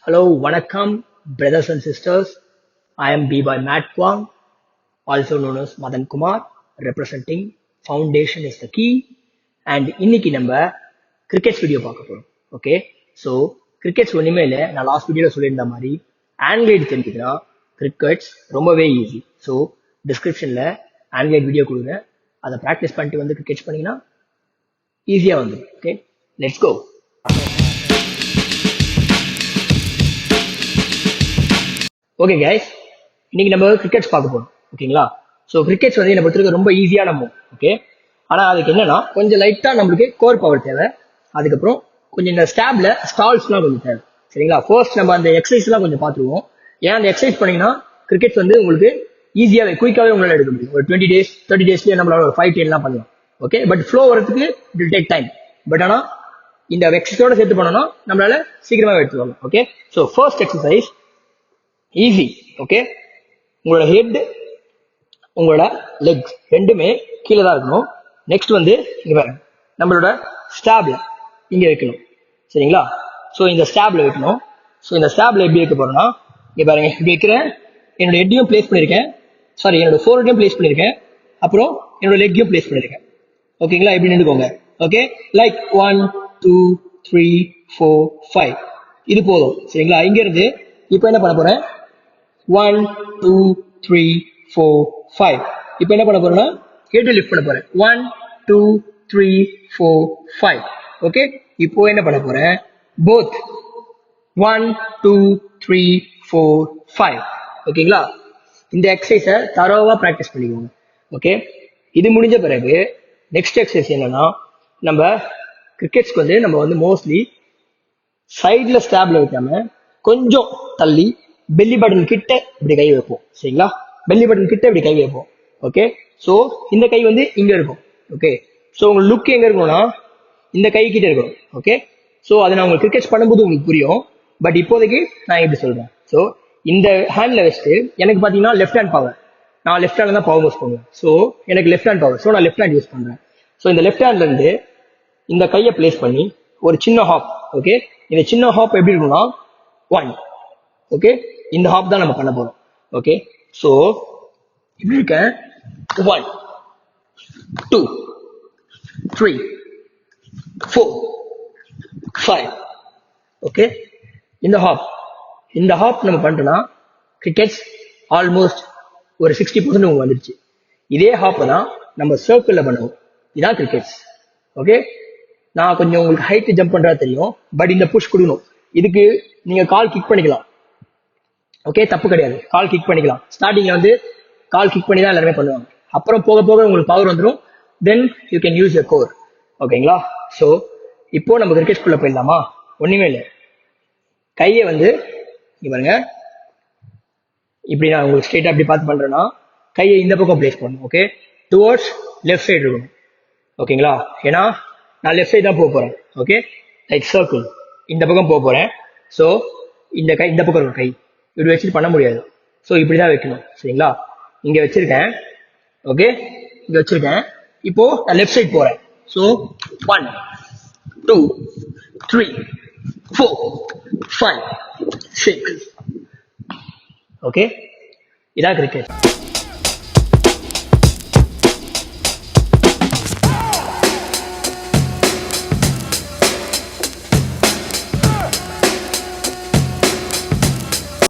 Hello, Vanakkam, brothers and sisters. I am Bboy Madd Kuang, also known as Madan Kumar, representing Foundation is the Key. And இன்னைக்கு நம்ம crickets video பார்க்க போறோம். Okay, so crickets ஒன்றுமே இல்லை, நான் last வீடியோவில் சொல்லியிருந்த மாதிரி ஆண்ட்ராய்டு தெரிஞ்சுதுன்னா கிரிக்கெட்ஸ் ரொம்பவே ஈஸி. ஸோ டிஸ்கிரிப்ஷனில் ஆண்ட்ராய்டு வீடியோ கொடுங்க, அதை ப்ராக்டிஸ் பண்ணிட்டு வந்து கிரிக்கெட்ஸ் பண்ணிங்கன்னா ஈஸியாக வந்துடும். Okay, let's go. Okay guys, இன்னைக்கு நம்ம கிரிக்கெட்ஸ் பார்க்க போறோம். ஓகேங்களா? ஸோ கிரிக்கெட்ஸ் வந்து என்ன பொறுத்தவரைக்கும் ரொம்ப ஈஸியான மூவ். ஓகே, ஆனால் அதுக்கு என்னன்னா கொஞ்சம் லைட்டாக நம்மளுக்கு கோர் பவர் தேவை. அதுக்கப்புறம் கொஞ்சம் இந்த ஸ்டாப்ல ஸ்டால்ஸ்லாம் கொஞ்சம் தேவை. சரிங்களா? ஃபர்ஸ்ட் நம்ம அந்த எக்ஸசைஸ்லாம் கொஞ்சம் பார்த்துருவோம். ஏன் அந்த எக்ஸசைஸ் பண்ணீங்கன்னா கிரிக்கெட்ஸ் வந்து உங்களுக்கு ஈஸியாகவே குயிக்காகவே உங்களால் எடுக்க முடியும். ஒரு 20 days 30 daysலேயே நம்மளால ஒரு 5-10 பண்ணலாம். ஓகே, பட் ஃப்ளோ வரதுக்கு it will take time. But ஆனால் இந்த எக்ஸசைஸோட சேர்த்து பண்ணோம்னா நம்மளால சீக்கிரமாக எடுத்துக்கலாம். Okay, so first exercise easy. Okay, உங்களோட ஹெட் உங்களோட லெக்ஸ் ரெண்டுமே கீழே தான் இருக்கணும். நெக்ஸ்ட் வந்து இங்க பாருங்க, நம்மளோட ஸ்டாப்ல இங்க வைக்கணும். சரிங்களா? ஸோ இந்த ஸ்டாப்ல வைக்கணும். ஸோ இந்த ஸ்டாப்ல எப்படி வைக்க போறோம்னா, இங்க பாருங்க, இப்படி வைக்கிறேன். என்னோட ஹெட்டையும் பிளேஸ் பண்ணிருக்கேன், சாரி என்னோட ஃபோர்ஹெட்டையும் பிளேஸ் பண்ணிருக்கேன், அப்புறம் என்னோட லெக்கையும் பிளேஸ் பண்ணிருக்கேன். ஓகேங்களா? இப்படி நின்றுக்கோங்க. ஓகே, லைக் 1 2 3 4 5 இது போதும். சரிங்களா? இங்க இருந்து இப்போ என்ன பண்ண போறேன், 1 2 3 4 5 இப்போ என்ன பண்ண போறேன்னா ஹெட் லிஃப்ட் பண்ண போறேன். 1 2 3 4 5. ஓகே, இப்போ என்ன பண்ண போறேன், போத் 1 2 3 4 5. ஓகேங்களா? இந்த எக்ஸசைஸை தரோவா ப்ராக்டிஸ் பண்ணிக்கோங்க. ஓகே, இது முடிஞ்ச பிறகு நெக்ஸ்ட் எக்ஸசைஸ் என்னன்னா, நம்ம கிரிக்கெட்ஸ்க்கு வந்து நம்ம வந்து மோஸ்ட்லி சைட்ல ஸ்டாப்ல வைக்காம கொஞ்சம் தள்ளி பெல்லி பட்டன் கிட்ட இப்படி கை வைப்போம். சரிங்களா? பெல்லி பட்டன் கிட்ட இப்படி கை வைப்போம். ஓகே, ஸோ இந்த கை வந்து இங்க இருக்கும். ஓகே, ஸோ உங்க லுக் எங்க இருக்கணும்னா இந்த கை கிட்ட இருக்கணும். ஓகே, ஸோ அதை நான் உங்களுக்கு கிரிக்கெட் பண்ணும்போது உங்களுக்கு புரியும். பட் இப்போதைக்கு நான் எப்படி சொல்றேன், ஸோ இந்த ஹேண்ட்ல வச்சுட்டு எனக்கு பாத்தீங்கன்னா லெஃப்ட் ஹேண்ட் பவர், நான் லெஃப்ட் ஹேண்ட்ல தான் பவர் யூஸ் பண்ணுவேன். ஸோ எனக்கு லெஃப்ட் ஹேண்ட் பவர், ஸோ நான் லெஃப்ட் ஹேண்ட் யூஸ் பண்றேன். ஸோ இந்த லெஃப்ட் ஹேண்ட்ல இருந்து இந்த கையை பிளேஸ் பண்ணி ஒரு சின்ன ஹாப். ஓகே, இந்த சின்ன ஹாப் எப்படி இருக்கும்னா 1. ஓகே, இந்த ஹாப் தான் நம்ம பண்ண போறோம். ஓகே, சோ இப்படி இருக்க 1 2 3 4 5. ஓகே, இந்த ஹாப் நம்ம பண்ணிட்டோம்னா கிரிக்கெட்ஸ் ஆல்மோஸ்ட் ஒரு 60% உங்களுக்கு வந்துருச்சு. இதே ஹாப் தான் நம்ம சர்க்கிள்ல பண்ணுவோம். இதான் கிரிக்கெட்ஸ். ஓகே, நான் கொஞ்சம் உங்களுக்கு ஹைட் ஜம்ப் பண்றதா தெரியும், பட் இந்த புஷ் கொடுக்கணும். இதுக்கு நீங்க கால் கிக் பண்ணிக்கலாம். ஓகே, தப்பு கிடையாது, கால் கிக் பண்ணிக்கலாம். ஸ்டார்டிங்ல வந்து கால் கிக் பண்ணி தான் எல்லாருமே பண்ணுவாங்க. அப்புறம் போக போக உங்களுக்கு பவர் வந்துடும். Then you can use your core. ஓகேங்களா? ஸோ இப்போ நம்ம கிரிக்கெட் ஸ்கூல்ல போயிடலாமா? ஒண்ணுமே இல்லை, கையை வந்து இங்க பாருங்க, இப்படி நான் உங்களுக்கு ஸ்ட்ரெயிட்டா அப்படி பார்த்து பண்றேன்னா கையை இந்த பக்கம் பிளேஸ் பண்ணணும். ஓகே, டுவர்ட்ஸ் லெஃப்ட் சைடு இருக்கணும். ஓகேங்களா? ஏன்னா நான் லெஃப்ட் சைடு தான் போக போறேன். ஓகே, லைக் சர்க்கிள் இந்த பக்கம் போக போறேன். ஸோ இந்த கை இந்த பக்கம் இருக்கும், கை இப்படி வச்சுட்டு பண்ண முடியாது. ஸோ இப்படிதான் வைக்கணும். சரிங்களா? இங்க வச்சிருக்கேன். ஓகே, இங்க வச்சிருக்கேன். இப்போ நான் லெஃப்ட் சைட் போறேன். ஸோ 1 2 3 4 5 6. ஓகே, இதான் கிரிக்கெட்.